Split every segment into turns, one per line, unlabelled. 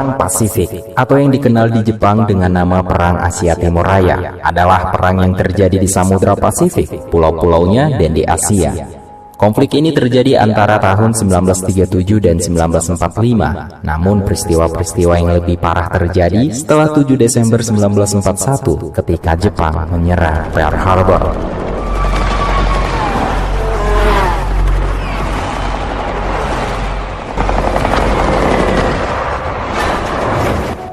Perang Pasifik, atau yang dikenal di Jepang dengan nama Perang Asia Timur Raya, adalah perang yang terjadi di Samudra Pasifik, pulau-pulaunya, dan di Asia. Konflik ini terjadi antara tahun 1937 dan 1945, namun peristiwa-peristiwa yang lebih parah terjadi setelah 7 Desember 1941 ketika Jepang menyerang Pearl Harbor.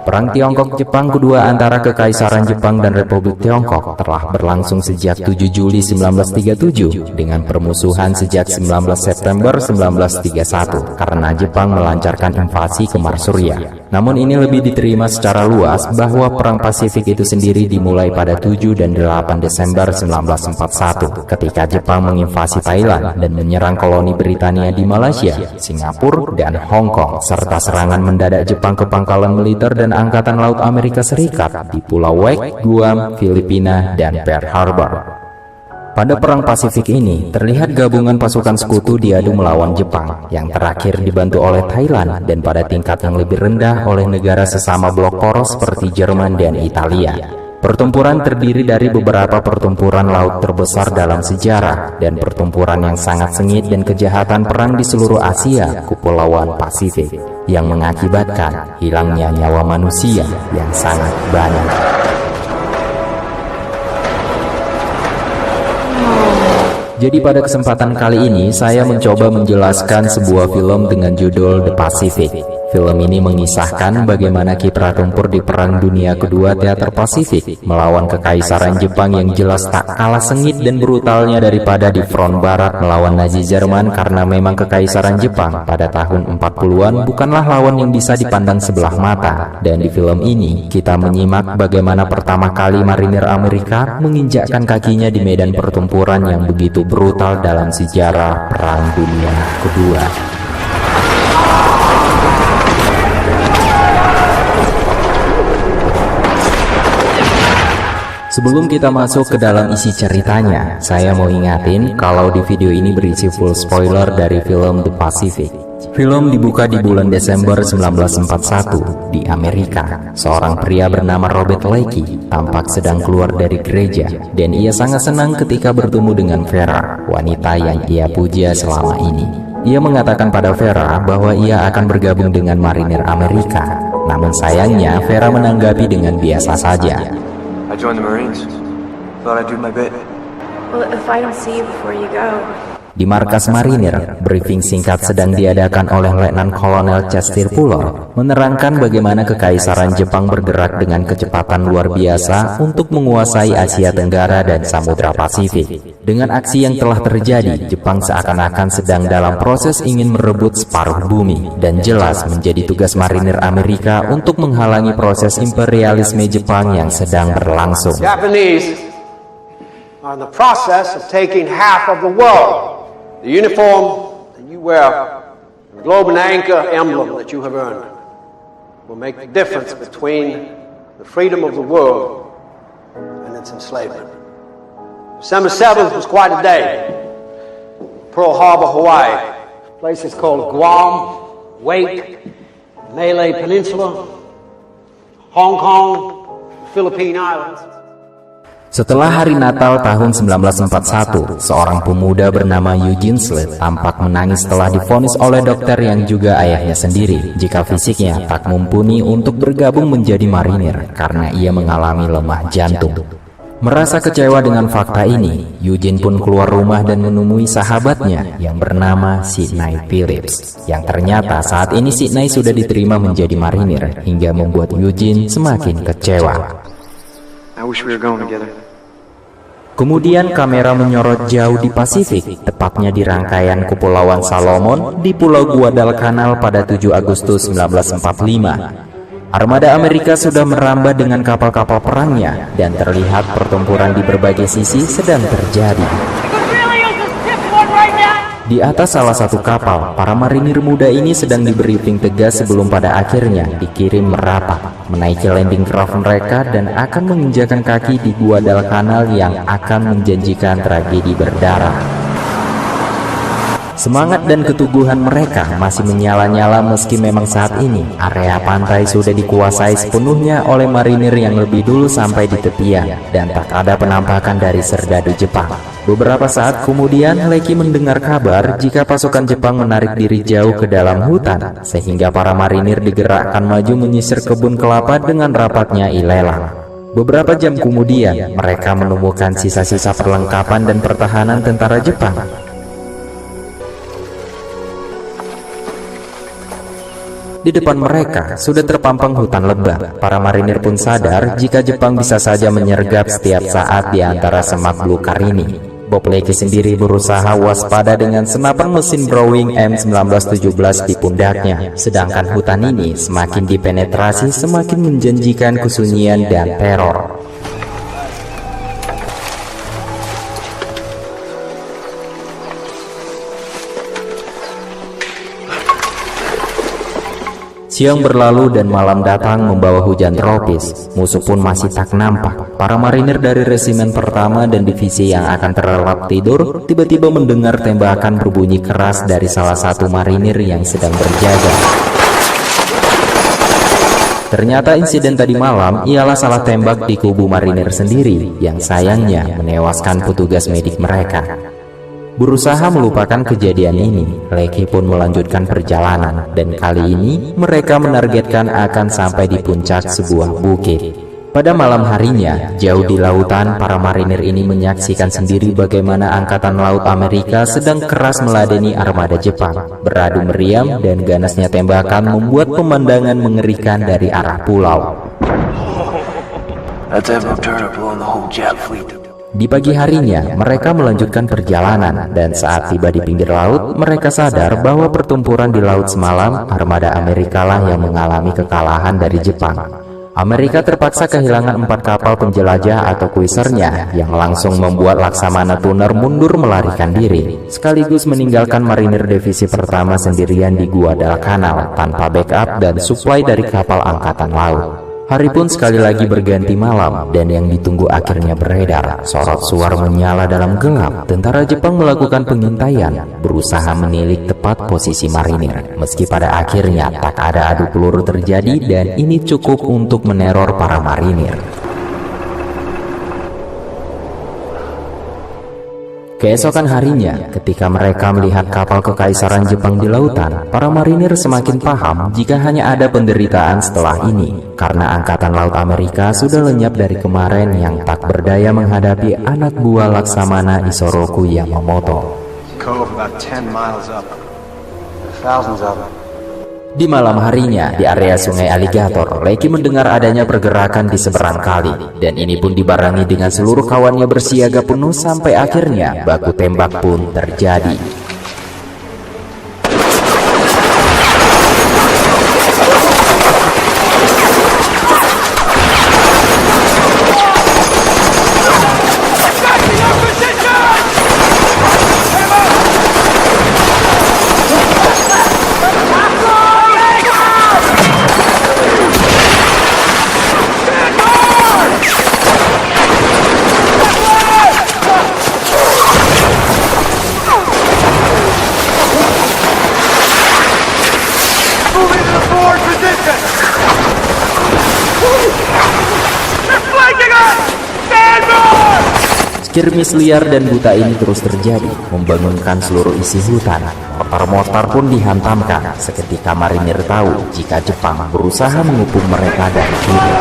Perang Tiongkok-Jepang kedua antara Kekaisaran Jepang dan Republik Tiongkok telah berlangsung sejak 7 Juli 1937 dengan permusuhan sejak 19 September 1931 karena Jepang melancarkan invasi ke Manchuria. Namun ini lebih diterima secara luas bahwa Perang Pasifik itu sendiri dimulai pada 7 dan 8 Desember 1941 ketika Jepang menginvasi Thailand dan menyerang koloni Britania di Malaysia, Singapura, dan Hong Kong, serta serangan mendadak Jepang ke pangkalan militer dan Angkatan Laut Amerika Serikat di Pulau Wake, Guam, Filipina, dan Pearl Harbor. Pada Perang Pasifik ini, terlihat gabungan pasukan sekutu diadu melawan Jepang, yang terakhir dibantu oleh Thailand dan pada tingkat yang lebih rendah oleh negara sesama blok poros seperti Jerman dan Italia. Pertempuran terdiri dari beberapa pertempuran laut terbesar dalam sejarah dan pertempuran yang sangat sengit dan kejahatan perang di seluruh Asia Kepulauan Pasifik yang mengakibatkan hilangnya nyawa manusia yang sangat banyak. Jadi pada kesempatan kali ini saya mencoba menjelaskan sebuah film dengan judul The Pacific. Film ini mengisahkan bagaimana kiprah tempur di Perang Dunia Kedua Teater Pasifik melawan Kekaisaran Jepang yang jelas tak kalah sengit dan brutalnya daripada di front barat melawan Nazi Jerman, karena memang Kekaisaran Jepang pada tahun 40-an bukanlah lawan yang bisa dipandang sebelah mata. Dan di film ini kita menyimak bagaimana pertama kali marinir Amerika menginjakkan kakinya di medan pertempuran yang begitu brutal dalam sejarah Perang Dunia Kedua. Sebelum kita masuk ke dalam isi ceritanya, saya mau ingatin kalau di video ini berisi full spoiler dari film The Pacific. Film dibuka di bulan Desember 1941 di Amerika. Seorang pria bernama Robert Leakey tampak sedang keluar dari gereja, dan ia sangat senang ketika bertemu dengan Vera, wanita yang ia puja selama ini. Ia mengatakan pada Vera bahwa ia akan bergabung dengan marinir Amerika. Namun sayangnya Vera menanggapi dengan biasa saja.
I joined the Marines. Thought I'd do my bit.
Well, if I don't see you before you go.
Di markas marinir, briefing singkat sedang diadakan oleh Letnan Kolonel Chester Fuller, menerangkan bagaimana Kekaisaran Jepang bergerak dengan kecepatan luar biasa untuk menguasai Asia Tenggara dan Samudra Pasifik. Dengan aksi yang telah terjadi, Jepang seakan-akan sedang dalam proses ingin merebut separuh bumi, dan jelas menjadi tugas marinir Amerika untuk menghalangi proses imperialisme Jepang yang sedang berlangsung.
Japanese are in the process of taking half of the world. The uniform that you wear, the globe and anchor emblem that you have earned, will make the difference between the freedom of the world and its enslavement. December 7th was quite a day. Pearl Harbor, Hawaii. Places called Guam, Wake, Malay Peninsula, Hong Kong, Philippine Islands.
Setelah hari Natal tahun 1941, seorang pemuda bernama Eugene Slade tampak menangis setelah divonis oleh dokter yang juga ayahnya sendiri jika fisiknya tak mumpuni untuk bergabung menjadi marinir karena ia mengalami lemah jantung. Merasa kecewa dengan fakta ini, Eugene pun keluar rumah dan menemui sahabatnya yang bernama Sidney Phillips, yang ternyata saat ini Sidney sudah diterima menjadi marinir, hingga membuat Eugene semakin kecewa.
I wish we were going together.
Kemudian kamera menyorot jauh di Pasifik, tepatnya di rangkaian Kepulauan Salomon di Pulau Guadalcanal pada 7 Agustus 1945. Armada Amerika sudah merambah dengan kapal-kapal perangnya, dan terlihat pertempuran di berbagai sisi sedang terjadi. Di atas salah satu kapal, para marinir muda ini sedang dibriefing tegas sebelum pada akhirnya dikirim merapat, menaiki landing craft mereka dan akan menginjakan kaki di Guadalcanal yang akan menjanjikan tragedi berdarah. Semangat dan keteguhan mereka masih menyala-nyala meski memang saat ini area pantai sudah dikuasai sepenuhnya oleh marinir yang lebih dulu sampai di tepian dan tak ada penampakan dari serdadu Jepang. Beberapa saat kemudian Lecky mendengar kabar jika pasukan Jepang menarik diri jauh ke dalam hutan sehingga para marinir digerakkan maju menyisir kebun kelapa dengan rapatnya ilelang. Beberapa jam kemudian mereka menemukan sisa-sisa perlengkapan dan pertahanan tentara Jepang. Di depan mereka sudah terpampang hutan lebat. Para marinir pun sadar jika Jepang bisa saja menyergap setiap saat di antara semak belukar ini. Bob Lecky sendiri berusaha waspada dengan senapan mesin Browning M1917 di pundaknya. Sedangkan hutan ini semakin dipenetrasi semakin menjanjikan kesunyian dan teror. Siang berlalu dan malam datang membawa hujan tropis. Musuh pun masih tak nampak. Para marinir dari resimen pertama dan divisi yang akan terlelap tidur tiba-tiba mendengar tembakan berbunyi keras dari salah satu marinir yang sedang berjaga. Ternyata insiden tadi malam ialah salah tembak di kubu marinir sendiri yang sayangnya menewaskan petugas medik mereka. Berusaha melupakan kejadian ini, Lecky pun melanjutkan perjalanan dan kali ini mereka menargetkan akan sampai di puncak sebuah bukit. Pada malam harinya, jauh di lautan, para marinir ini menyaksikan sendiri bagaimana Angkatan Laut Amerika sedang keras meladeni armada Jepang. Beradu meriam dan ganasnya tembakan membuat pemandangan mengerikan dari arah pulau. Di pagi harinya, mereka melanjutkan perjalanan dan saat tiba di pinggir laut, mereka sadar bahwa pertempuran di laut semalam, armada Amerika lah yang mengalami kekalahan dari Jepang. Amerika terpaksa kehilangan 4 kapal penjelajah atau kuisernya yang langsung membuat Laksamana Tuna mundur melarikan diri, sekaligus meninggalkan marinir divisi pertama sendirian di Guadalcanal tanpa backup dan suplai dari kapal angkatan laut. Hari pun sekali lagi berganti malam dan yang ditunggu akhirnya beredar. Sorot suar menyala dalam gelap. Tentara Jepang melakukan pengintaian, berusaha menilik tepat posisi marinir. Meski pada akhirnya tak ada adu peluru terjadi dan ini cukup untuk meneror para marinir. Keesokan harinya, ketika mereka melihat kapal kekaisaran Jepang di lautan, para marinir semakin paham jika hanya ada penderitaan setelah ini, karena Angkatan Laut Amerika sudah lenyap dari kemarin yang tak berdaya menghadapi anak buah Laksamana Isoroku Yamamoto. Di malam harinya, di area sungai Alligator, Lecky mendengar adanya pergerakan di seberang kali, dan ini pun dibarengi dengan seluruh kawannya bersiaga penuh sampai akhirnya baku tembak pun terjadi. Skirmish liar dan buta ini terus terjadi, membangunkan seluruh isi hutan. Mortar-mortar pun dihantamkan. Seketika marinir tahu jika Jepang berusaha mengepung mereka dari kiri.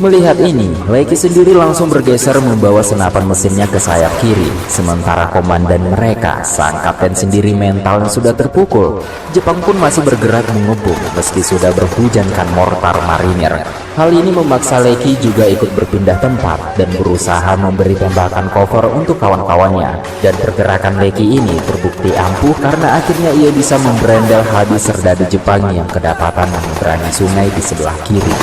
Melihat ini, Lecky sendiri langsung bergeser membawa senapan mesinnya ke sayap kiri. Sementara komandan mereka, sang kapten sendiri mentalnya sudah terpukul. Jepang pun masih bergerak mengebuk meski sudah berhujankan mortar marinir. Hal ini memaksa Lecky juga ikut berpindah tempat dan berusaha memberi tembakan cover untuk kawan-kawannya. Dan pergerakan Lecky ini terbukti ampuh karena akhirnya ia bisa memberendel habis serdadu Jepang yang kedapatan menyeberangi sungai di sebelah kiri.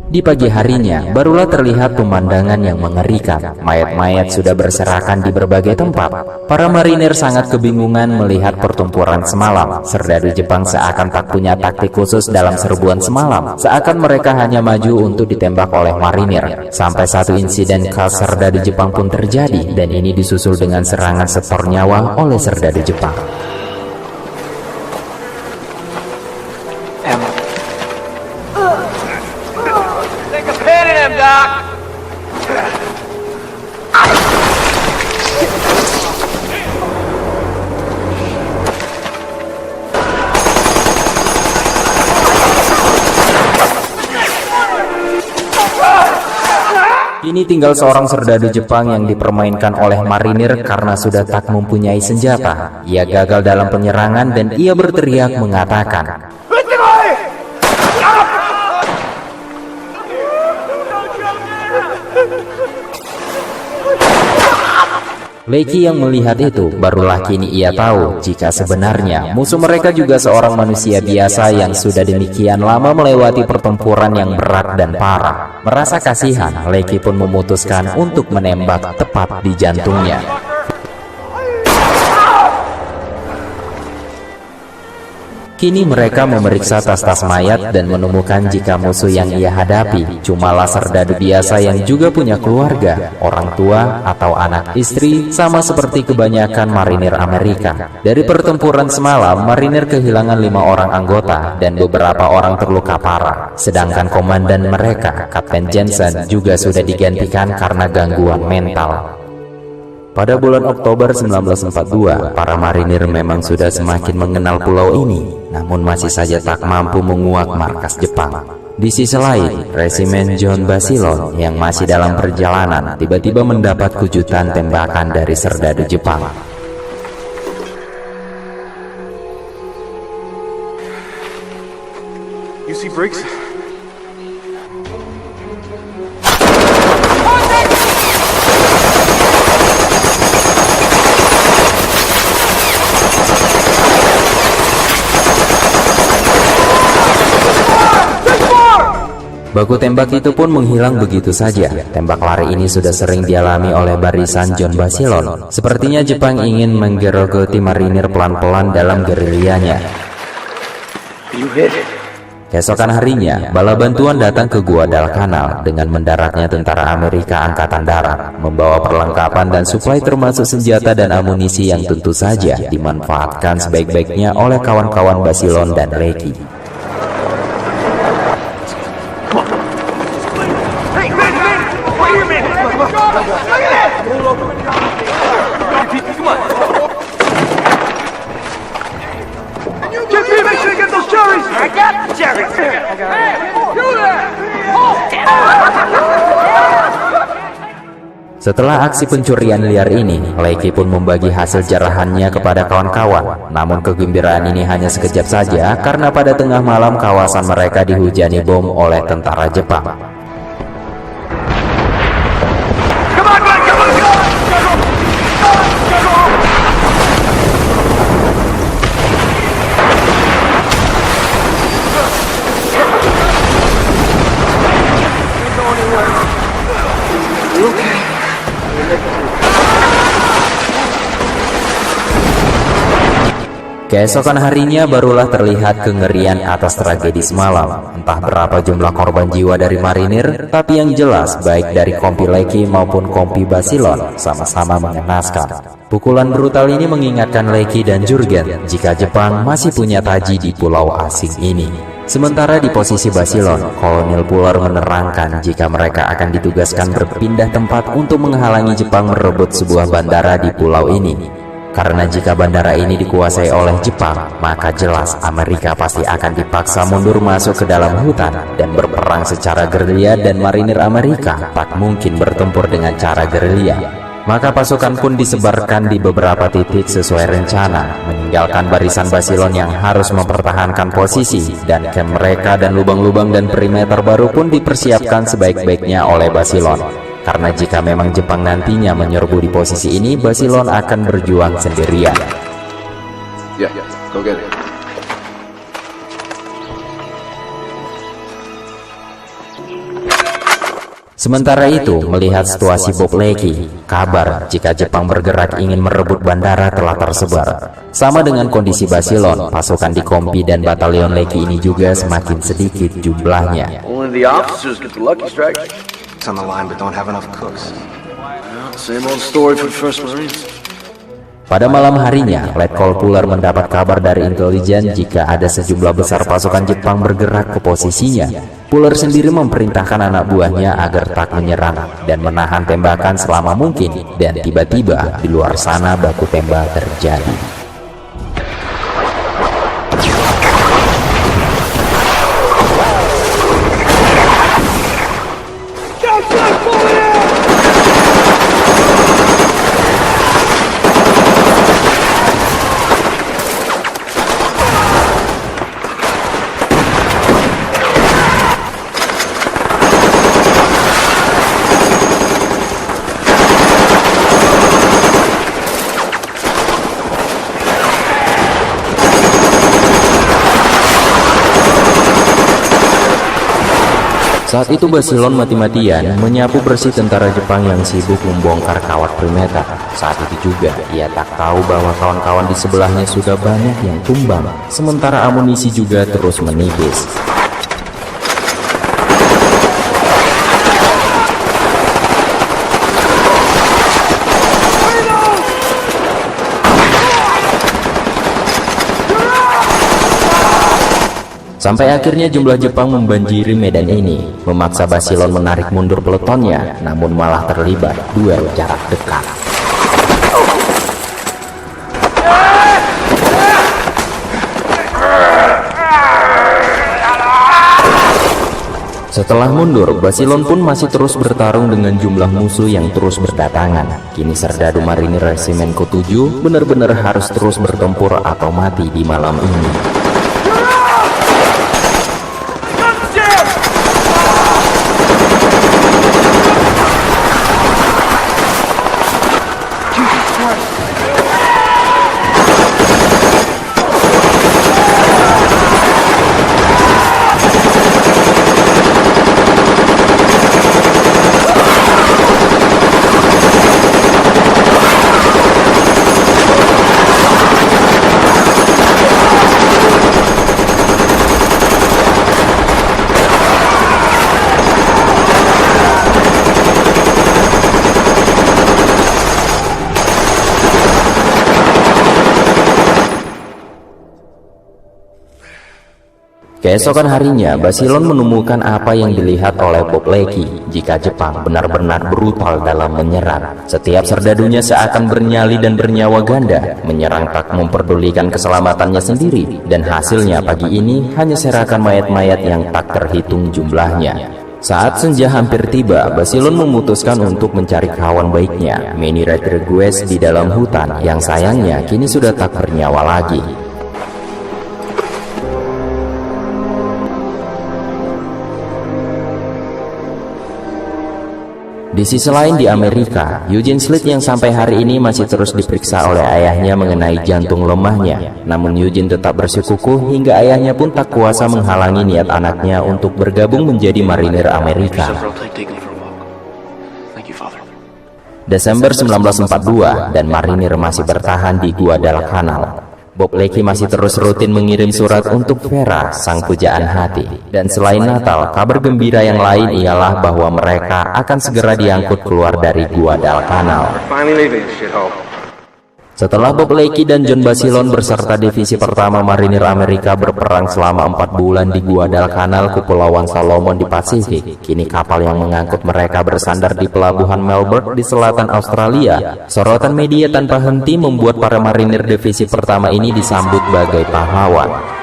Di pagi harinya, barulah terlihat pemandangan yang mengerikan. Mayat-mayat sudah berserakan di berbagai tempat. Para marinir sangat kebingungan melihat pertempuran semalam. Serdadu Jepang seakan tak punya taktik khusus dalam serbuan semalam. Seakan mereka hanya maju untuk ditembak oleh marinir. Sampai satu insiden khas serdadu Jepang pun terjadi, dan ini disusul dengan serangan setor nyawa oleh serdadu Jepang. Kini tinggal seorang serdadu Jepang yang dipermainkan oleh marinir karena sudah tak mempunyai senjata. Ia gagal dalam penyerangan dan ia berteriak mengatakan, Leiki yang melihat itu, barulah kini ia tahu jika sebenarnya musuh mereka juga seorang manusia biasa yang sudah demikian lama melewati pertempuran yang berat dan parah. Merasa kasihan, Leiki pun memutuskan untuk menembak tepat di jantungnya. Kini mereka memeriksa tas-tas mayat dan menemukan jika musuh yang ia hadapi cumalah serdadu biasa yang juga punya keluarga, orang tua atau anak istri, sama seperti kebanyakan marinir Amerika. Dari pertempuran semalam, marinir kehilangan 5 orang anggota dan beberapa orang terluka parah. Sedangkan komandan mereka, Kapten Jensen, juga sudah digantikan karena gangguan mental. Pada bulan Oktober 1942, para marinir memang sudah semakin mengenal pulau ini, namun masih saja tak mampu menguak markas Jepang. Di sisi lain, Resimen John Basilon yang masih dalam perjalanan tiba-tiba mendapat kejutan tembakan dari serdadu Jepang.
You see Briggs?
Baku tembak itu pun menghilang begitu saja. Tembak lari ini sudah sering dialami oleh barisan John Basilon. Sepertinya Jepang ingin menggerogoti marinir pelan-pelan dalam gerilyanya. Keesokan harinya, bala bantuan datang ke Guadalcanal dengan mendaratnya tentara Amerika Angkatan Darat, membawa perlengkapan dan suplai termasuk senjata dan amunisi yang tentu saja dimanfaatkan sebaik-baiknya oleh kawan-kawan Basilon dan Leiki. Setelah aksi pencurian liar ini, Leiki pun membagi hasil jarahannya kepada kawan-kawan. Namun kegembiraan ini hanya sekejap saja karena pada tengah malam kawasan mereka dihujani bom oleh tentara Jepang. Keesokan harinya barulah terlihat kengerian atas tragedi semalam. Entah berapa jumlah korban jiwa dari marinir, tapi yang jelas baik dari kompi Leiki maupun kompi Basilon sama-sama mengenaskan. Pukulan brutal ini mengingatkan Leiki dan Jurgen jika Jepang masih punya taji di pulau asing ini. Sementara di posisi Basilon, Kolonel Puller menerangkan jika mereka akan ditugaskan berpindah tempat untuk menghalangi Jepang merebut sebuah bandara di pulau ini. Karena jika bandara ini dikuasai oleh Jepang, maka jelas Amerika pasti akan dipaksa mundur masuk ke dalam hutan dan berperang secara gerilya, dan marinir Amerika tak mungkin bertempur dengan cara gerilya. Maka pasukan pun disebarkan di beberapa titik sesuai rencana, meninggalkan barisan Basilon yang harus mempertahankan posisi, dan camp mereka dan lubang-lubang dan perimeter baru pun dipersiapkan sebaik-baiknya oleh Basilon. Karena jika memang Jepang nantinya menyerbu di posisi ini, Basilon akan berjuang sendirian.
Yeah, go get it.
Sementara itu, melihat situasi Bob Leakey, kabar jika Jepang bergerak ingin merebut bandara telah tersebar. Sama dengan kondisi Basilon, pasukan di Kompi dan batalion Leakey ini juga semakin sedikit jumlahnya.
Only the officers get the lucky strike.
It's on the line, but don't have enough cooks.
Same old story for the First Marines.
Pada malam harinya, Letkol Fuller mendapat kabar dari intelijen jika ada sejumlah besar pasukan Jepang bergerak ke posisinya. Fuller sendiri memerintahkan anak buahnya agar tak menyerang dan menahan tembakan selama mungkin, dan tiba-tiba di luar sana baku tembak terjadi. Saat itu Basilon mati-matian menyapu bersih tentara Jepang yang sibuk membongkar kawat perimeter. Saat itu juga ia tak tahu bahwa kawan-kawan di sebelahnya sudah banyak yang tumbang, sementara amunisi juga terus menipis. Sampai akhirnya jumlah Jepang membanjiri medan ini, memaksa Basilon menarik mundur peletonnya, namun malah terlibat duel jarak dekat. Setelah mundur, Basilon pun masih terus bertarung dengan jumlah musuh yang terus berdatangan. Kini serdadu marinir resimen ke-7 benar-benar harus terus bertempur atau mati di malam ini. Keesokan harinya, Basilon menemukan apa yang dilihat oleh Bob Leakey jika Jepang benar-benar brutal dalam menyerang. Setiap serdadunya seakan bernyali dan bernyawa ganda, menyerang tak memperdulikan keselamatannya sendiri, dan hasilnya pagi ini hanya serakan mayat-mayat yang tak terhitung jumlahnya. Saat senja hampir tiba, Basilon memutuskan untuk mencari kawan baiknya, Manny Rodriguez, di dalam hutan yang sayangnya kini sudah tak bernyawa lagi. Di sisi lain di Amerika, Eugene Slade yang sampai hari ini masih terus diperiksa oleh ayahnya mengenai jantung lemahnya. Namun Eugene tetap bersikukuh hingga ayahnya pun tak kuasa menghalangi niat anaknya untuk bergabung menjadi marinir Amerika. Desember 1942 dan marinir masih bertahan di Guadalcanal. Bob Leakey masih terus rutin mengirim surat untuk Vera, sang pujaan hati. Dan selain Natal, kabar gembira yang lain ialah bahwa mereka akan segera diangkut keluar dari Guadalcanal. Setelah Bob Leakey dan John Basilon beserta divisi pertama marinir Amerika berperang selama 4 bulan di Guadalcanal, Kepulauan Solomon di Pasifik, kini kapal yang mengangkut mereka bersandar di pelabuhan Melbourne di selatan Australia. Sorotan media tanpa henti membuat para marinir divisi pertama ini disambut bagai pahlawan.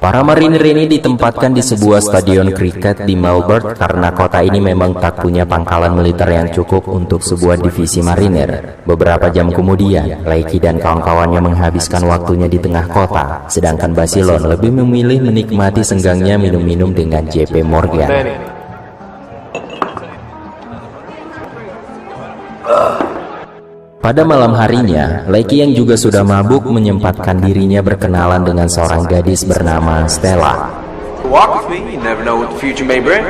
Para marinir ini ditempatkan di sebuah stadion kriket di Melbourne karena kota ini memang tak punya pangkalan militer yang cukup untuk sebuah divisi marinir. Beberapa jam kemudian, Leakey dan kawan-kawannya menghabiskan waktunya di tengah kota, sedangkan Basilon lebih memilih menikmati senggangnya minum-minum dengan JP Morgan. Pada malam harinya, Lecky yang juga sudah mabuk menyempatkan dirinya berkenalan dengan seorang gadis bernama Stella.
Walk with me, you never know what the future may bring.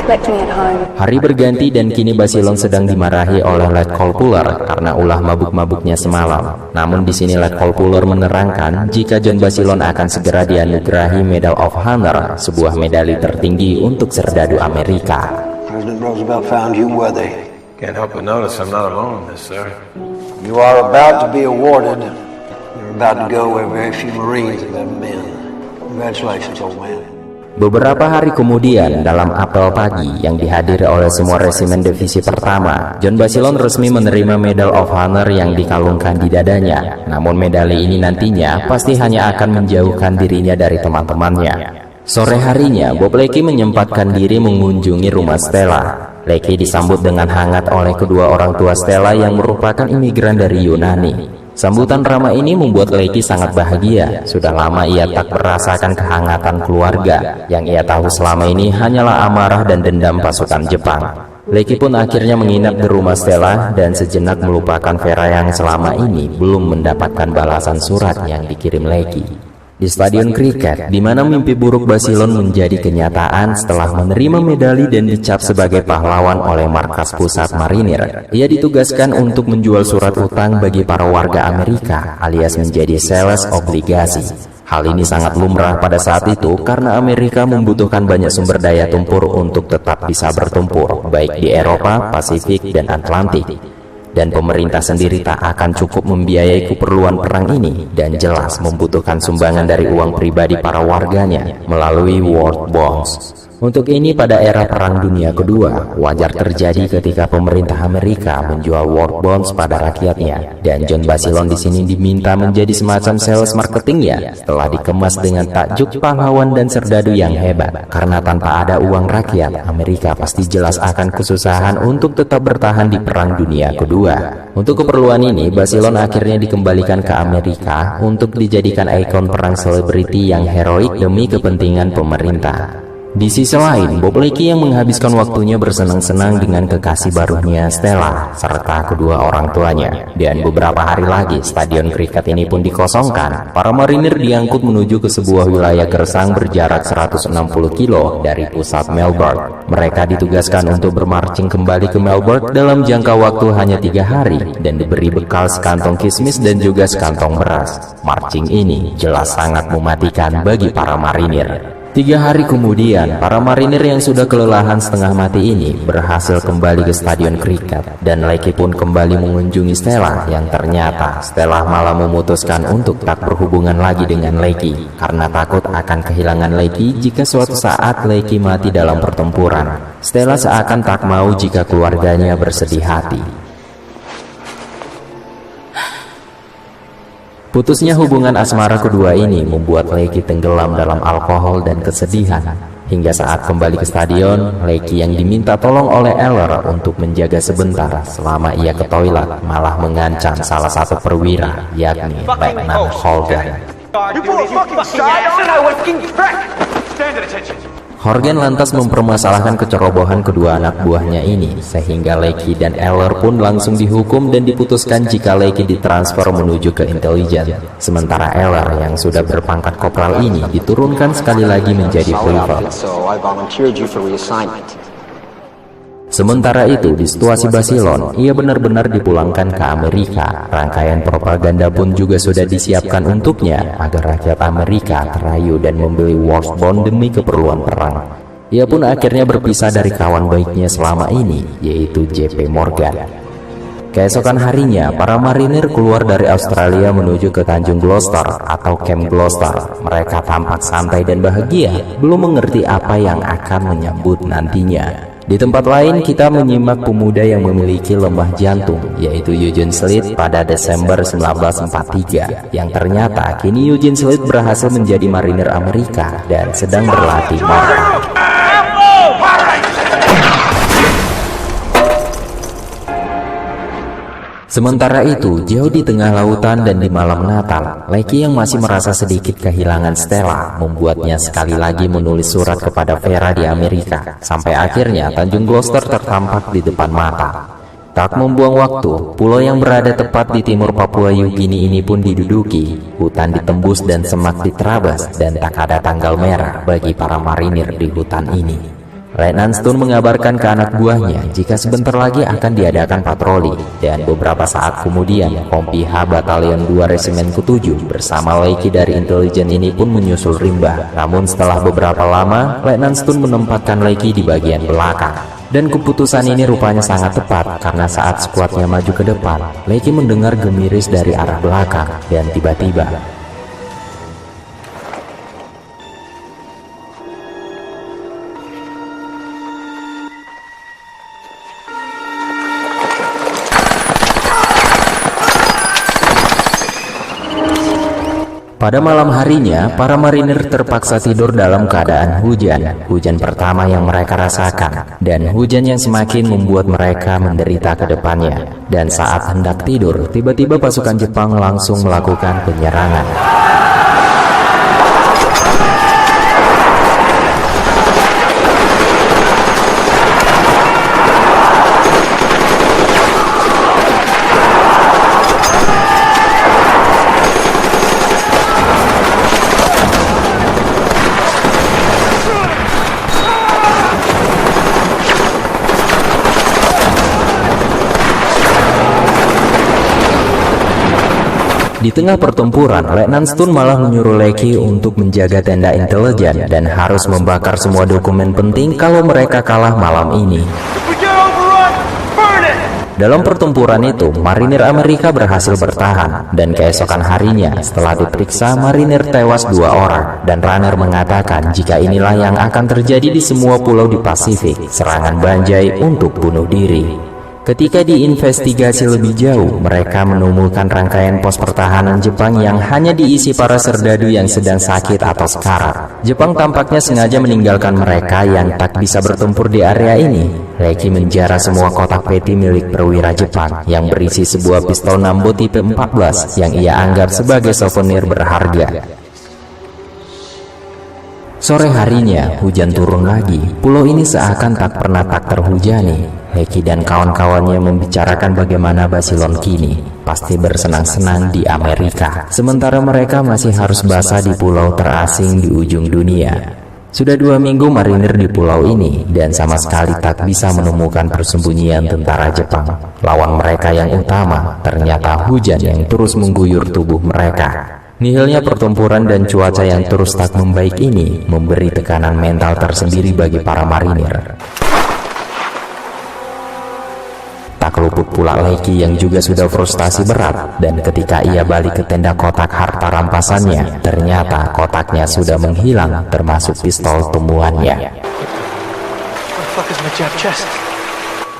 Collect me at home.
Hari berganti dan kini Basilon sedang dimarahi oleh Letkol Puller karena ulah mabuk-mabuknya semalam. Namun di sini Letkol Puller menerangkan jika John Basilon akan segera dianugerahi Medal of Honor, sebuah medali tertinggi untuk serdadu Amerika.
President Roosevelt found you worthy.
Can't help but notice I'm not alone in this, sir.
You are about to be awarded. You're about to go where very few Marines have ever been. Congratulations, old man.
Beberapa hari kemudian, dalam apel pagi yang dihadiri oleh semua resimen divisi pertama, John Basilon resmi menerima Medal of Honor yang dikalungkan di dadanya. Namun medali ini nantinya pasti hanya akan menjauhkan dirinya dari teman-temannya. Sore harinya, Bob Lecky menyempatkan diri mengunjungi rumah Stella. Lecky disambut dengan hangat oleh kedua orang tua Stella yang merupakan imigran dari Yunani. Sambutan ramah ini membuat Lecky sangat bahagia. Sudah lama ia tak merasakan kehangatan keluarga. Yang ia tahu selama ini hanyalah amarah dan dendam pasukan Jepang. Lecky pun akhirnya menginap di rumah Stella dan sejenak melupakan Vera yang selama ini belum mendapatkan balasan surat yang dikirim Lecky. Di stadion kriket, di mana mimpi buruk Basilon menjadi kenyataan setelah menerima medali dan dicap sebagai pahlawan oleh markas pusat marinir, ia ditugaskan untuk menjual surat utang bagi para warga Amerika, alias menjadi sales obligasi. Hal ini sangat lumrah pada saat itu karena Amerika membutuhkan banyak sumber daya tempur untuk tetap bisa bertempur, baik di Eropa, Pasifik, dan Atlantik. Dan pemerintah sendiri tak akan cukup membiayai keperluan perang ini dan jelas membutuhkan sumbangan dari uang pribadi para warganya melalui war bonds. Untuk ini pada era Perang Dunia Kedua, wajar terjadi ketika pemerintah Amerika menjual war bonds pada rakyatnya. Dan John Basilon di sini diminta menjadi semacam sales marketingnya setelah dikemas dengan takjub pahlawan dan serdadu yang hebat. Karena tanpa ada uang rakyat, Amerika pasti jelas akan kesusahan untuk tetap bertahan di Perang Dunia Kedua. Untuk keperluan ini, Basilon akhirnya dikembalikan ke Amerika untuk dijadikan ikon perang selebriti yang heroik demi kepentingan pemerintah. Di sisi lain, Bob Lecky yang menghabiskan waktunya bersenang-senang dengan kekasih barunya Stella serta kedua orang tuanya. Dan beberapa hari lagi, stadion kriket ini pun dikosongkan. Para marinir diangkut menuju ke sebuah wilayah gersang berjarak 160 kilo dari pusat Melbourne. Mereka ditugaskan untuk bermarching kembali ke Melbourne dalam jangka waktu hanya 3 hari dan diberi bekal sekantong kismis dan juga sekantong beras. Marching ini jelas sangat mematikan bagi para marinir. 3 hari kemudian, para marinir yang sudah kelelahan setengah mati ini berhasil kembali ke stadion kriket. Dan Lecky pun kembali mengunjungi Stella yang ternyata Stella malah memutuskan untuk tak berhubungan lagi dengan Lecky karena takut akan kehilangan Lecky jika suatu saat Lecky mati dalam pertempuran. Stella seakan tak mau jika keluarganya bersedih hati. Putusnya hubungan asmara kedua ini membuat Lecky tenggelam dalam alkohol dan kesedihan. Hingga saat kembali ke stadion, Lecky yang diminta tolong oleh Eller untuk menjaga sebentar selama ia ke toilet malah mengancam salah satu perwira, yakni Lieutenant Horgan. Horgan lantas mempermasalahkan kecerobohan kedua anak buahnya ini, sehingga Lecky dan Eller pun langsung dihukum dan diputuskan jika Lecky ditransfer menuju ke intelijen. Sementara Eller yang sudah berpangkat kopral ini diturunkan sekali lagi menjadi private. Sementara itu, di situasi Basilon, ia benar-benar dipulangkan ke Amerika. Rangkaian propaganda pun juga sudah disiapkan untuknya agar rakyat Amerika terayu dan membeli war bond demi keperluan perang. Ia pun akhirnya berpisah dari kawan baiknya selama ini, yaitu JP Morgan. Keesokan harinya, para marinir keluar dari Australia menuju ke Tanjung Gloucester atau Camp Gloucester. Mereka tampak santai dan bahagia, belum mengerti apa yang akan menyambut nantinya. Di tempat lain, kita menyimak pemuda yang memiliki lemah jantung, yaitu Eugene Slade pada Desember 1943, yang ternyata kini Eugene Slade berhasil menjadi marinir Amerika dan sedang berlatih mortal. Sementara itu, jauh di tengah lautan dan di malam Natal, Lecky yang masih merasa sedikit kehilangan Stella membuatnya sekali lagi menulis surat kepada Vera di Amerika. Sampai akhirnya Tanjung Gloucester tertampak di depan mata. Tak membuang waktu, pulau yang berada tepat di timur Papua Yugini ini pun diduduki. Hutan ditembus dan semak diterabas, dan tak ada tanggal merah bagi para marinir di hutan ini. Letnan Stone mengabarkan ke anak buahnya jika sebentar lagi akan diadakan patroli, dan beberapa saat kemudian Kompi H Batalion 2 Resimen ke-7 bersama Leiki dari intelijen ini pun menyusul rimba. Namun setelah beberapa lama, Letnan Stone menempatkan Leiki di bagian belakang. Dan keputusan ini rupanya sangat tepat, karena saat skuadnya maju ke depan, Leiki mendengar gemiris dari arah belakang, dan tiba-tiba pada malam harinya, para marinir terpaksa tidur dalam keadaan hujan. Hujan pertama yang mereka rasakan, dan hujan yang semakin membuat mereka menderita ke depannya. Dan saat hendak tidur, tiba-tiba pasukan Jepang langsung melakukan penyerangan. Di tengah pertempuran, Letnan Stone malah menyuruh Leiki untuk menjaga tenda intelijen dan harus membakar semua dokumen penting kalau mereka kalah malam ini. Dalam pertempuran itu, marinir Amerika berhasil bertahan, dan keesokan harinya setelah diperiksa, marinir tewas 2 orang, dan Runner mengatakan jika inilah yang akan terjadi di semua pulau di Pasifik, serangan Banjai untuk bunuh diri. Ketika diinvestigasi lebih jauh, mereka menemukan rangkaian pos pertahanan Jepang yang hanya diisi para serdadu yang sedang sakit atau sekarat. Jepang tampaknya sengaja meninggalkan mereka yang tak bisa bertempur di area ini. Leiki menjara semua kotak peti milik perwira Jepang yang berisi sebuah pistol Nambo tipe 14 yang ia anggap sebagai souvenir berharga. Sore harinya, hujan turun lagi. Pulau ini seakan tak pernah tak terhujani. Leiki dan kawan-kawannya membicarakan bagaimana Basilon kini pasti bersenang-senang di Amerika, sementara mereka masih harus basah di pulau terasing di ujung dunia. Sudah 2 minggu marinir di pulau ini, dan sama sekali tak bisa menemukan persembunyian tentara Jepang. Lawan mereka yang utama ternyata hujan yang terus mengguyur tubuh mereka. Nihilnya pertempuran dan cuaca yang terus tak membaik ini memberi tekanan mental tersendiri bagi para marinir. Tak luput pula Leiki yang juga sudah frustasi berat, dan ketika ia balik ke tenda kotak harta rampasannya, ternyata kotaknya sudah menghilang termasuk pistol temuannya.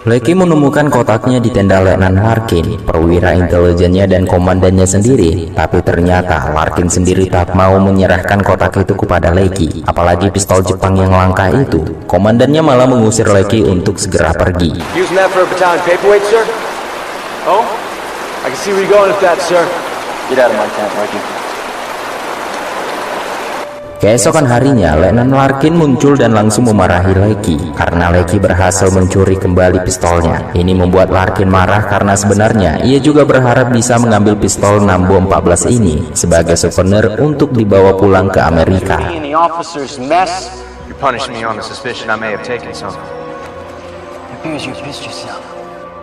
Leiki menemukan kotaknya di tenda Letnan Larkin, perwira intelijennya dan komandannya sendiri. Tapi ternyata Larkin sendiri tak mau menyerahkan kotak itu kepada Leiki, apalagi pistol Jepang yang langka itu. Komandannya malah mengusir Leiki untuk segera pergi.
Using that for a battalion paperweight, sir? Oh? I can see where you're going with that, sir. Get out of my tent, Larkin.
Keesokan harinya, Letnan Larkin muncul dan langsung memarahi Leiki karena Leiki berhasil mencuri kembali pistolnya. Ini membuat Larkin marah karena sebenarnya ia juga berharap bisa mengambil pistol Nambo 14 ini sebagai souvenir untuk dibawa pulang ke Amerika.
You punished me on the suspicion I may have taken something.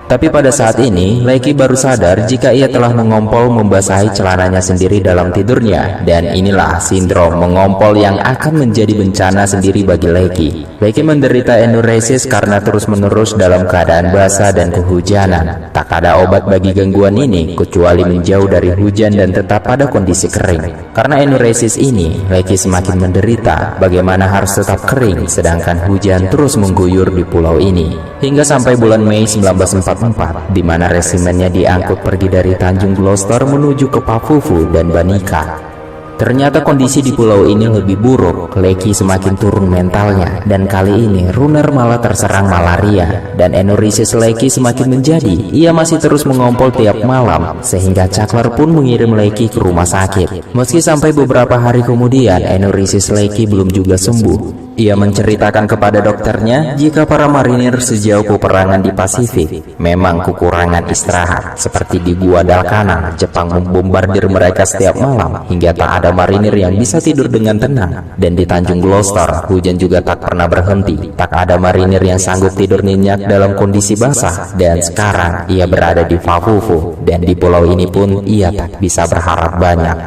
Tapi pada saat ini, Leiki baru sadar jika ia telah mengompol membasahi celananya sendiri dalam tidurnya. Dan inilah sindrom mengompol yang akan menjadi bencana sendiri bagi Leiki. Leiki menderita enuresis karena terus-menerus dalam keadaan basah dan kehujanan. Tak ada obat bagi gangguan ini, kecuali menjauh dari hujan dan tetap pada kondisi kering. Karena enuresis ini, Leiki semakin menderita bagaimana harus tetap kering, sedangkan hujan terus mengguyur di pulau ini. Hingga sampai bulan Mei 1944, di mana resimennya diangkut pergi dari Tanjung Gloucester menuju ke Pafufu dan Banika. Ternyata kondisi di pulau ini lebih buruk. Leiki semakin turun mentalnya, dan kali ini Runner malah terserang malaria. Dan enuresis Leiki semakin menjadi. Ia masih terus mengompol tiap malam, sehingga Cutler pun mengirim Leiki ke rumah sakit. Meski sampai beberapa hari kemudian enuresis Leiki belum juga sembuh. Ia menceritakan kepada dokternya jika para marinir sejauh peperangan di Pasifik memang kekurangan istirahat, seperti di Guadalcanal, Jepang membombardir mereka setiap malam hingga tak ada marinir yang bisa tidur dengan tenang. Dan di Tanjung Gloucester, hujan juga tak pernah berhenti. Tak ada marinir yang sanggup tidur nyenyak dalam kondisi basah. Dan sekarang ia berada di Vafufu, dan di pulau ini pun ia tak bisa berharap banyak.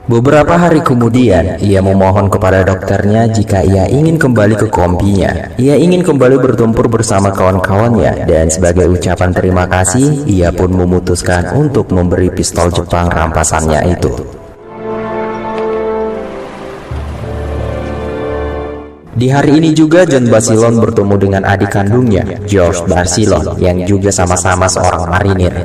Beberapa hari kemudian, ia memohon kepada dokternya jika ia ingin kembali ke kompinya. Ia ingin kembali bertempur bersama kawan-kawannya, dan sebagai ucapan terima kasih, ia pun memutuskan untuk memberi pistol Jepang rampasannya itu. Di hari ini juga John Basilone bertemu dengan adik kandungnya, George Basilone, yang juga sama-sama seorang marinir.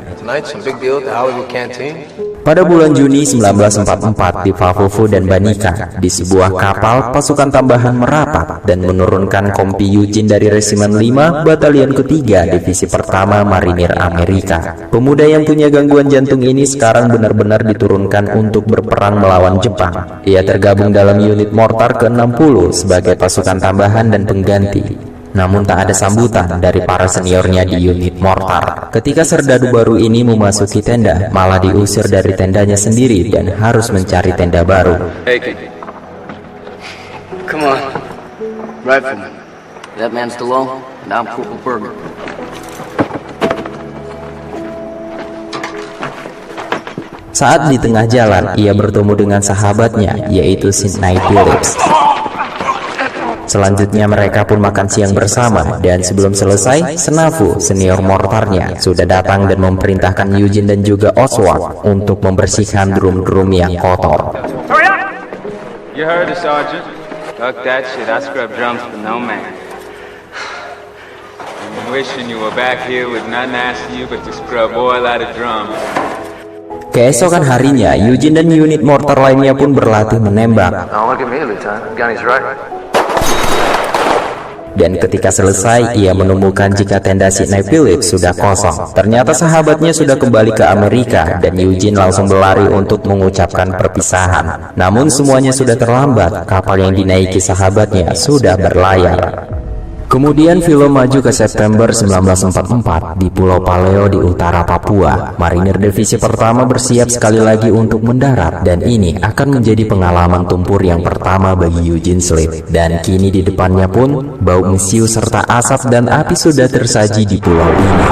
Pada bulan Juni 1944 di Vafufu dan Banika, di sebuah kapal pasukan tambahan merapat dan menurunkan Kompi Eugene dari Resimen 5 Batalion Ketiga Divisi Pertama Marinir Amerika. Pemuda yang punya gangguan jantung ini sekarang benar-benar diturunkan untuk berperang melawan Jepang. Ia tergabung dalam unit mortar ke-60 sebagai pasukan tambahan dan pengganti. Namun tak ada sambutan dari para seniornya di unit mortar. Ketika serdadu baru ini memasuki tenda, malah diusir dari tendanya sendiri dan harus mencari tenda baru.
Hey, come on. Rifleman. That man Stallone, and I'm Corporal Berger.
Saat di tengah jalan, ia bertemu dengan sahabatnya, yaitu Sidney Phillips. Selanjutnya mereka pun makan siang bersama, dan sebelum selesai, Senafu, senior mortarnya, sudah datang dan memerintahkan Eugene dan juga Oswald untuk membersihkan drum-drum yang kotor.
You heard it, Sergeant. Fuck that shit. I scrub drums for no man. I'm wishing you were back here with nothing asking you but to scrub oil out of drums.
Keesokan harinya, Eugene dan unit mortar lainnya pun berlatih menembak.
Don't look at me, Lieutenant. Gunny's right.
Dan ketika selesai, ia menemukan jika tenda Sidney Phillips sudah kosong. Ternyata sahabatnya sudah kembali ke Amerika, dan Eugene langsung berlari untuk mengucapkan perpisahan. Namun semuanya sudah terlambat, kapal yang dinaiki sahabatnya sudah berlayar. Kemudian film maju ke September 1944 di Pulau Paleo di utara Papua. Marinir Divisi Pertama bersiap sekali lagi untuk mendarat, dan ini akan menjadi pengalaman tempur yang pertama bagi Eugene Slade. Dan kini di depannya pun bau mesiu serta asap dan api sudah tersaji di pulau ini.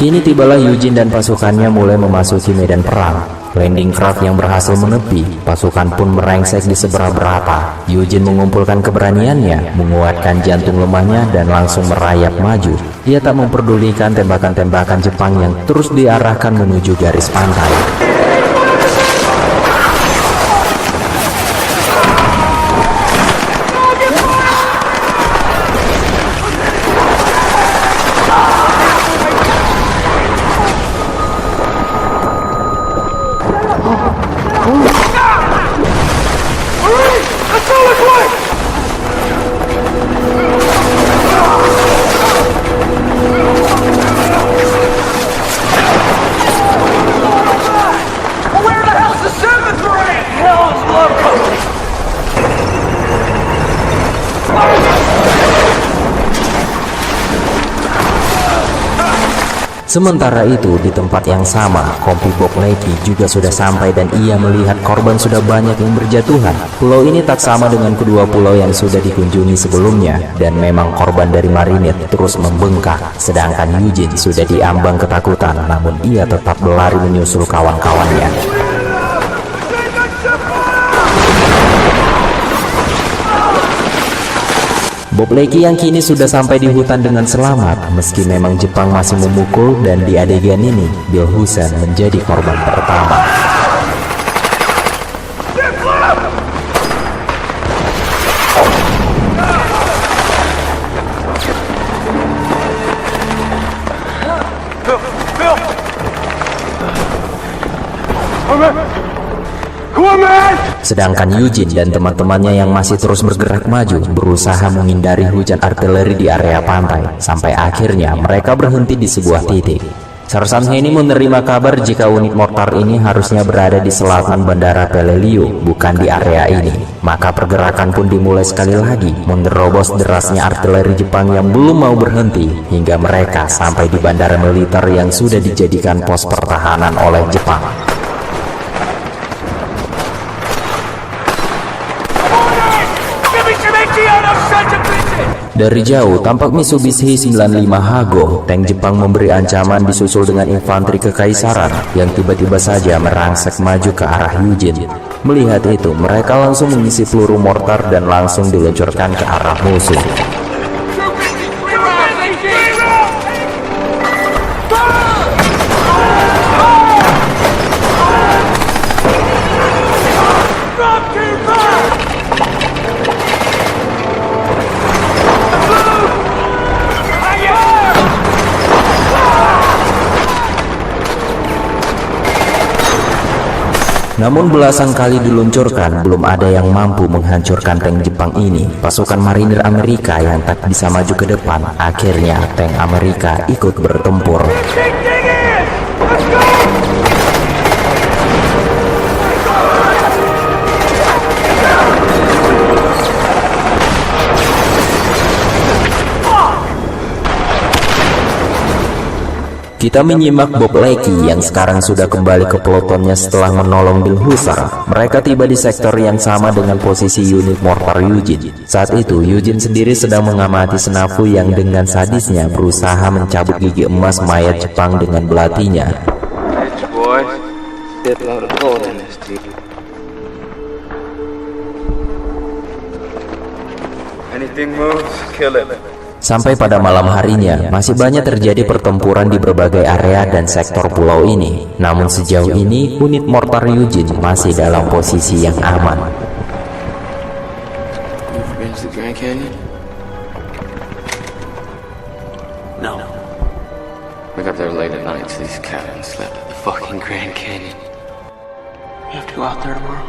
Kini tibalah Eugene dan pasukannya mulai memasuki medan perang. Landing craft yang berhasil menepi, pasukan pun merengsek di seberang rata. Eugene mengumpulkan keberaniannya, menguatkan jantung lemahnya, dan langsung merayap maju. Ia tak memperdulikan tembakan-tembakan Jepang yang terus diarahkan menuju garis pantai. Sementara itu, di tempat yang sama, Kompi Bob Leakey juga sudah sampai dan ia melihat korban sudah banyak yang berjatuhan. Pulau ini tak sama dengan kedua pulau yang sudah dikunjungi sebelumnya, dan memang korban dari marinir terus membengkak. Sedangkan Eugene sudah diambang ketakutan, namun ia tetap berlari menyusul kawan-kawannya. Bob Lecky yang kini sudah sampai di hutan dengan selamat, meski memang Jepang masih memukul, dan di adegan ini Bill Hussein menjadi korban pertama. Sedangkan Eugene dan teman-temannya yang masih terus bergerak maju berusaha menghindari hujan artileri di area pantai, sampai akhirnya mereka berhenti di sebuah titik. Sersan Henny menerima kabar jika unit mortar ini harusnya berada di selatan Bandara Peleliu, bukan di area ini. Maka pergerakan pun dimulai sekali lagi, menerobos derasnya artileri Jepang yang belum mau berhenti, hingga mereka sampai di bandara militer yang sudah dijadikan pos pertahanan oleh Jepang. Dari jauh, tampak Mitsubishi 95 Hago, tank Jepang memberi ancaman disusul dengan infanteri kekaisaran yang tiba-tiba saja merangsek maju ke arah Eugene. Melihat itu, mereka langsung mengisi peluru mortar dan langsung diluncurkan ke arah musuh. Namun belasan kali diluncurkan, belum ada yang mampu menghancurkan tank Jepang ini. Pasukan marinir Amerika yang tak bisa maju ke depan, akhirnya tank Amerika ikut bertempur. Kita menyimak Bob Lecky yang sekarang sudah kembali ke pelotonnya setelah menolong Bill Husser. Mereka tiba di sektor yang sama dengan posisi unit mortar Eugene. Saat itu Eugene sendiri sedang mengamati Senafu yang dengan sadisnya berusaha mencabut gigi emas mayat Jepang dengan belatinya.
Anything moves, kill it.
Sampai pada malam harinya, masih banyak terjadi pertempuran di berbagai area dan sektor pulau ini. Namun sejauh ini, unit mortar Eugene masih dalam posisi yang aman.
No.
We got there late at night, so these cabins slept at the fucking Grand Canyon.
You have to go out there tomorrow.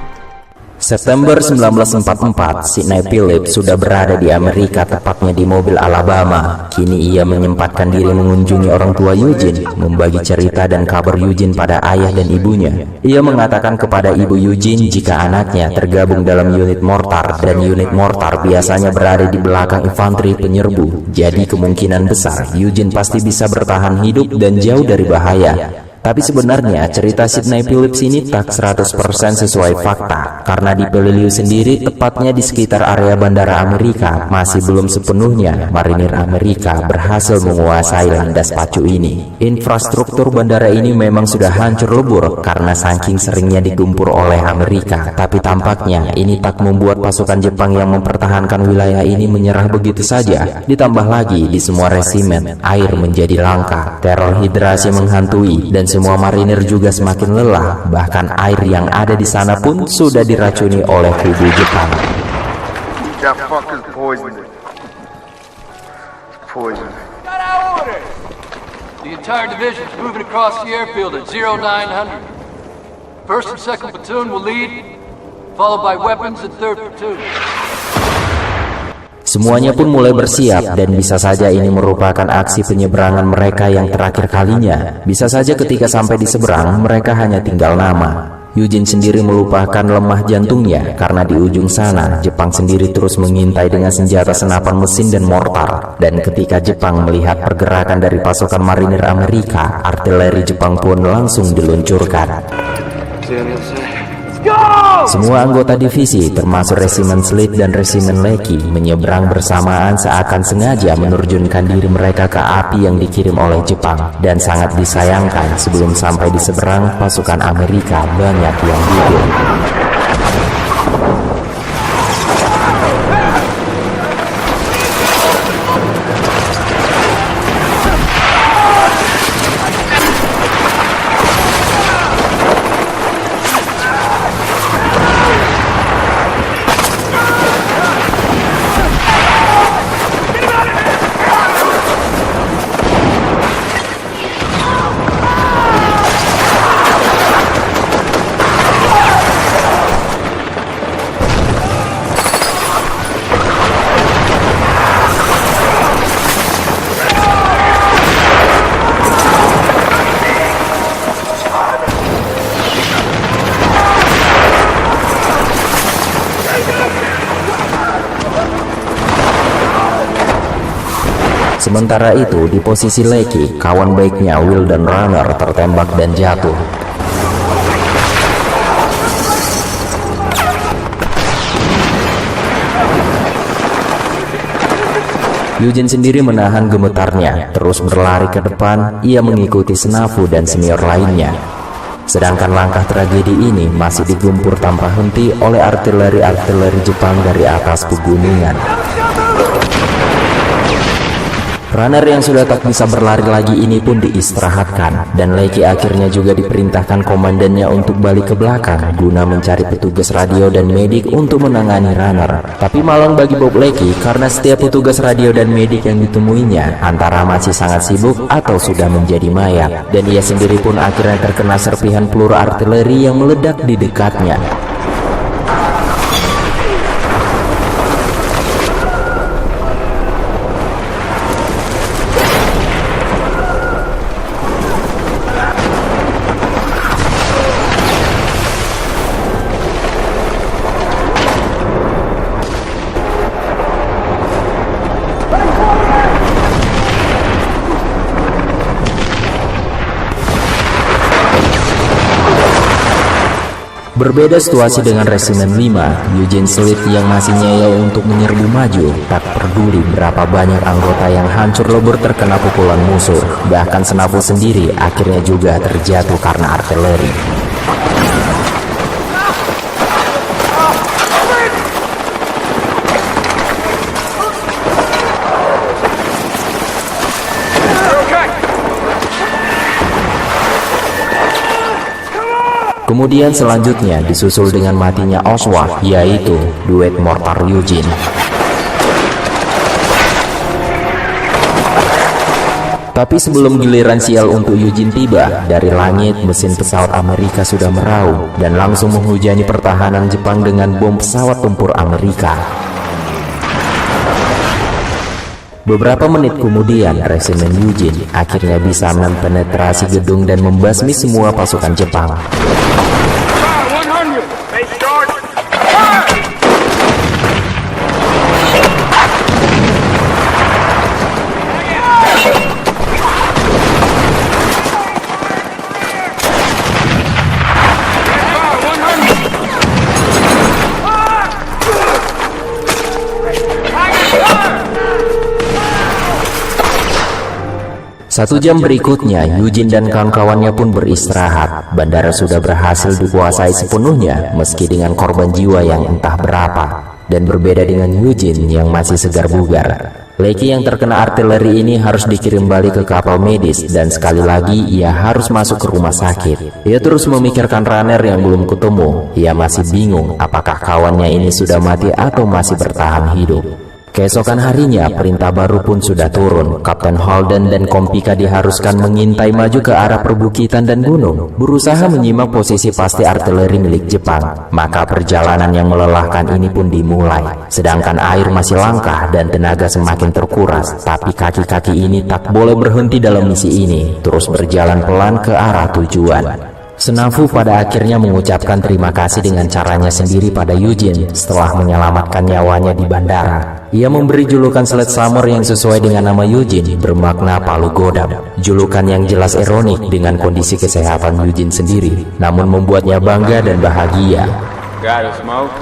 September 1944, Sidney Phillips sudah berada di Amerika, tepatnya di mobil Alabama. Kini ia menyempatkan diri mengunjungi orang tua Eugene, membagi cerita dan kabar Eugene pada ayah dan ibunya. Ia mengatakan kepada ibu Eugene jika anaknya tergabung dalam unit mortar, dan unit mortar biasanya berada di belakang infanteri penyerbu. Jadi kemungkinan besar Eugene pasti bisa bertahan hidup dan jauh dari bahaya. Tapi sebenarnya cerita Sidney Phillips ini tak 100% sesuai fakta, karena di Peleliu sendiri, tepatnya di sekitar area bandara Amerika, masih belum sepenuhnya marinir Amerika berhasil menguasai landas pacu ini. Infrastruktur bandara ini memang sudah hancur lebur karena saking seringnya digempur oleh Amerika, tapi tampaknya ini tak membuat pasukan Jepang yang mempertahankan wilayah ini menyerah begitu saja. Ditambah lagi di semua resimen, air menjadi langka, teror hidrasi menghantui, dan semua marinir juga semakin lelah. Bahkan air yang ada di sana pun sudah diracuni oleh kubu Jepang.
That fucker's poisoned. Poison.
The entire division is moving across the airfield at 0900. First and second platoon will lead, followed by weapons and third platoon.
Semuanya pun mulai bersiap, dan bisa saja ini merupakan aksi penyeberangan mereka yang terakhir kalinya. Bisa saja ketika sampai di seberang, mereka hanya tinggal nama. Eugene sendiri melupakan lemah jantungnya karena di ujung sana Jepang sendiri terus mengintai dengan senjata senapan mesin dan mortar. Dan ketika Jepang melihat pergerakan dari pasukan marinir Amerika, artileri Jepang pun langsung diluncurkan. Semua anggota divisi termasuk resimen Slade dan resimen Lecky menyeberang bersamaan seakan sengaja menerjunkan diri mereka ke api yang dikirim oleh Jepang. Dan sangat disayangkan, sebelum sampai di seberang, pasukan Amerika banyak yang gugur. Sementara itu, di posisi Lecky, kawan baiknya Will dan Runner tertembak dan jatuh. Eugene sendiri menahan gemetarnya, terus berlari ke depan. Ia mengikuti Snafu dan senior lainnya. Sedangkan langkah tragedi ini masih digempur tanpa henti oleh artileri Jepang dari atas pegunungan. Runner yang sudah tak bisa berlari lagi ini pun diistirahatkan, dan Lecky akhirnya juga diperintahkan komandannya untuk balik ke belakang guna mencari petugas radio dan medik untuk menangani Runner. Tapi malang bagi Bob Lecky karena setiap petugas radio dan medik yang ditemuinya antara masih sangat sibuk atau sudah menjadi mayat, dan ia sendiri pun akhirnya terkena serpihan peluru artileri yang meledak di dekatnya. Berbeda situasi dengan Resimen 5, Eugene Slade yang masih ngeyel untuk menyerbu maju, tak peduli berapa banyak anggota yang hancur lebur terkena pukulan musuh. Bahkan Snafu sendiri akhirnya juga terjatuh karena artileri. Kemudian selanjutnya disusul dengan matinya Oswald, yaitu duet mortar Eugene. Tapi sebelum giliran sial untuk Eugene tiba, dari langit mesin pesawat Amerika sudah meraung dan langsung menghujani pertahanan Jepang dengan bom pesawat tempur Amerika. Beberapa menit kemudian, Resimen Eugene akhirnya bisa mempenetrasi gedung dan membasmi semua pasukan Jepang. Satu jam berikutnya, Eugene dan kawan-kawannya pun beristirahat. Bandara sudah berhasil dikuasai sepenuhnya, meski dengan korban jiwa yang entah berapa. Dan berbeda dengan Eugene yang masih segar bugar, Lecky yang terkena artileri ini harus dikirim balik ke kapal medis, dan sekali lagi ia harus masuk ke rumah sakit. Ia terus memikirkan Runner yang belum ketemu. Ia masih bingung apakah kawannya ini sudah mati atau masih bertahan hidup. Keesokan harinya, perintah baru pun sudah turun. Kapten Holden dan Kompika diharuskan mengintai maju ke arah perbukitan dan gunung, berusaha menyimak posisi pasti artileri milik Jepang. Maka perjalanan yang melelahkan ini pun dimulai. Sedangkan air masih langka dan tenaga semakin terkuras, tapi kaki-kaki ini tak boleh berhenti dalam misi ini, terus berjalan pelan ke arah tujuan. Snafu pada akhirnya mengucapkan terima kasih dengan caranya sendiri pada Eugene setelah menyelamatkan nyawanya di bandara. Ia memberi julukan Slade Slammer yang sesuai dengan nama Eugene, bermakna palu godam. Julukan yang jelas ironik dengan kondisi kesehatan Eugene sendiri, namun membuatnya bangga dan bahagia.
Got a smoke?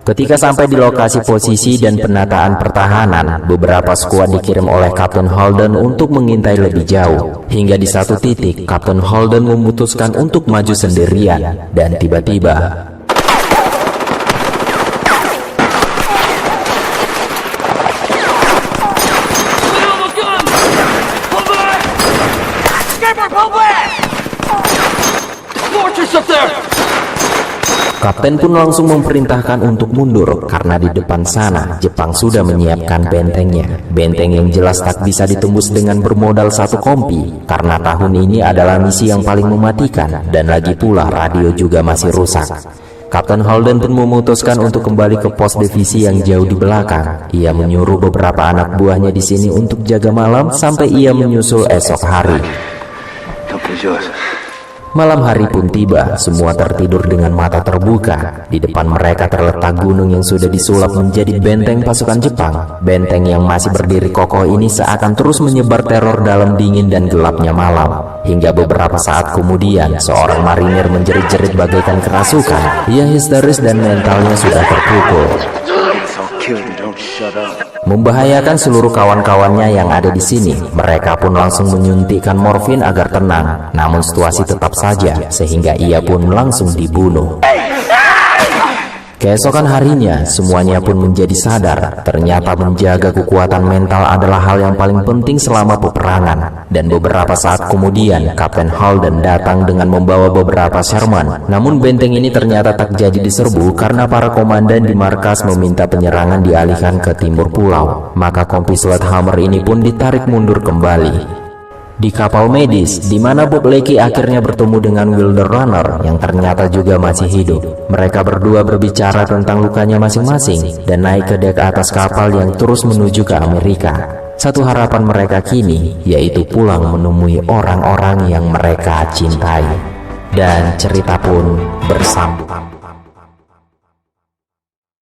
Ketika sampai di lokasi posisi dan penataan pertahanan, beberapa skuad dikirim oleh Kapten Holden untuk mengintai lebih jauh. Hingga di satu titik, Kapten Holden memutuskan untuk maju sendirian, dan tiba-tiba Kapten pun langsung memerintahkan untuk mundur karena di depan sana Jepang sudah menyiapkan bentengnya. Benteng yang jelas tak bisa ditembus dengan bermodal satu kompi, karena tahun ini adalah misi yang paling mematikan, dan lagi pula radio juga masih rusak. Kapten Holden pun memutuskan untuk kembali ke pos divisi yang jauh di belakang. Ia menyuruh beberapa anak buahnya di sini untuk jaga malam sampai ia menyusul esok hari. Malam hari pun tiba, semua tertidur dengan mata terbuka. Di depan mereka terletak gunung yang sudah disulap menjadi benteng pasukan Jepang. Benteng yang masih berdiri kokoh ini seakan terus menyebar teror dalam dingin dan gelapnya malam. Hingga beberapa saat kemudian, seorang marinir menjerit-jerit bagaikan kerasukan. Ia histeris dan mentalnya sudah terpukul, membahayakan seluruh kawan-kawannya yang ada di sini. Mereka pun langsung menyuntikkan morfin agar tenang. Namun situasi tetap saja, sehingga ia pun langsung dibunuh. Keesokan harinya, semuanya pun menjadi sadar. Ternyata menjaga kekuatan mental adalah hal yang paling penting selama peperangan. Dan beberapa saat kemudian, Kapten Holden datang dengan membawa beberapa Sherman. Namun benteng ini ternyata tak jadi diserbu karena para komandan di markas meminta penyerangan dialihkan ke timur pulau. Maka kompi Sledgehammer ini pun ditarik mundur kembali. Di kapal medis, di mana Bob Leakey akhirnya bertemu dengan Wilder Runner yang ternyata juga masih hidup. Mereka berdua berbicara tentang lukanya masing-masing dan naik ke dek atas kapal yang terus menuju ke Amerika. Satu harapan mereka kini, yaitu pulang menemui orang-orang yang mereka cintai. Dan cerita pun bersambung.